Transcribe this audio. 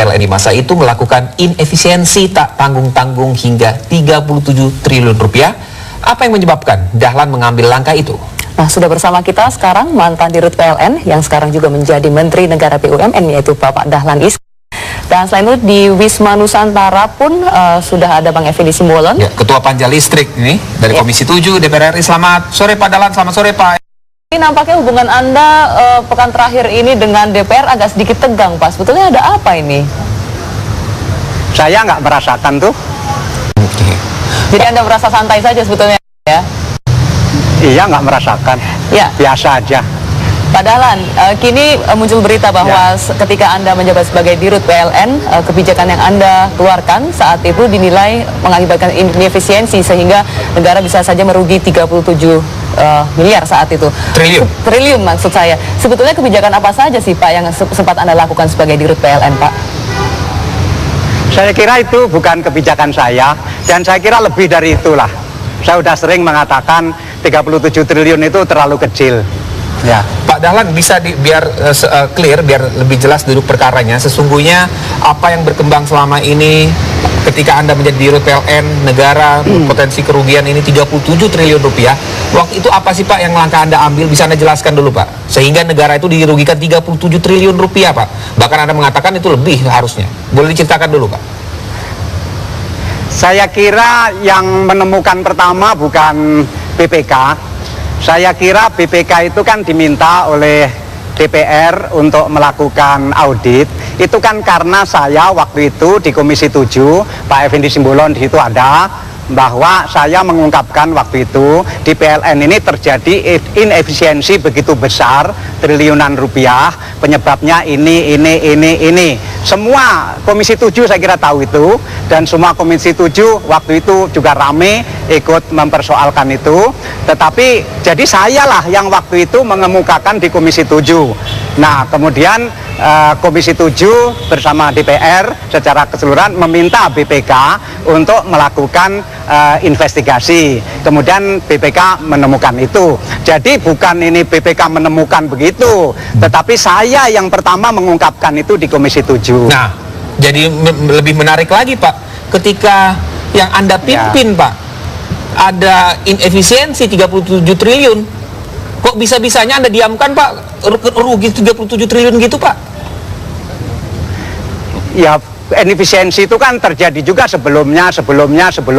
PLN di masa itu melakukan inefisiensi tak tanggung-tanggung hingga 37 triliun rupiah. Apa yang menyebabkan Dahlan mengambil langkah itu? Nah, sudah bersama kita sekarang mantan Dirut PLN yang sekarang juga menjadi Menteri Negara BUMN, yaitu Bapak Dahlan Iskan. Dan selain itu di Wisma Nusantara pun sudah ada Bang Effendi Simbolon, ya, Ketua Panja Listrik ini dari Komisi 7 DPR RI. Selamat sore Pak Dahlan, selamat sore Pak. Ini nampaknya hubungan Anda pekan terakhir ini dengan DPR agak sedikit tegang, Pak. Sebetulnya ada apa ini? Saya nggak merasakan tuh. Jadi Anda merasa santai saja sebetulnya, ya? Iya, nggak merasakan. Ya. Biasa aja. Pak Dahlan, kini muncul berita bahwa ketika Anda menjabat sebagai Dirut PLN, kebijakan yang Anda keluarkan saat itu dinilai mengakibatkan inefisiensi sehingga negara bisa saja merugi 37 miliar saat itu. Triliun? Triliun maksud saya. Sebetulnya kebijakan apa saja sih Pak yang sempat Anda lakukan sebagai Dirut PLN, Pak? Saya kira itu bukan kebijakan saya, dan saya kira lebih dari itulah. Saya sudah sering mengatakan 37 triliun itu terlalu kecil. Ya. Pak Dahlan, bisa biar clear, biar lebih jelas duduk perkaranya. Sesungguhnya apa yang berkembang selama ini ketika Anda menjadi Dirut PLN, negara potensi kerugian ini 37 triliun rupiah. Waktu itu apa sih Pak yang langkah Anda ambil? Bisa Anda jelaskan dulu Pak. Sehingga negara itu dirugikan 37 triliun rupiah Pak. Bahkan Anda mengatakan itu lebih harusnya. Boleh diceritakan dulu Pak? Saya kira yang menemukan pertama bukan BPK. Saya kira BPK itu kan diminta oleh DPR untuk melakukan audit. Itu kan karena saya waktu itu di Komisi 7, Pak Effendi Simbolon di situ ada, bahwa saya mengungkapkan waktu itu di PLN ini terjadi inefisiensi begitu besar, triliunan rupiah, penyebabnya ini. Semua Komisi 7 saya kira tahu itu, dan semua Komisi 7 waktu itu juga rame ikut mempersoalkan itu. Tetapi jadi sayalah yang waktu itu mengemukakan di Komisi 7. Nah, kemudian Komisi 7 bersama DPR secara keseluruhan meminta BPK untuk melakukan investigasi. Kemudian BPK menemukan itu. Jadi bukan ini BPK menemukan begitu, tetapi saya yang pertama mengungkapkan itu di Komisi 7. Nah, jadi lebih menarik lagi Pak, ketika yang Anda pimpin Pak, ada inefisiensi 37 triliun. Kok bisa-bisanya Anda diamkan Pak, rugi 37 triliun gitu Pak? Ya, inefisiensi itu kan terjadi juga sebelumnya.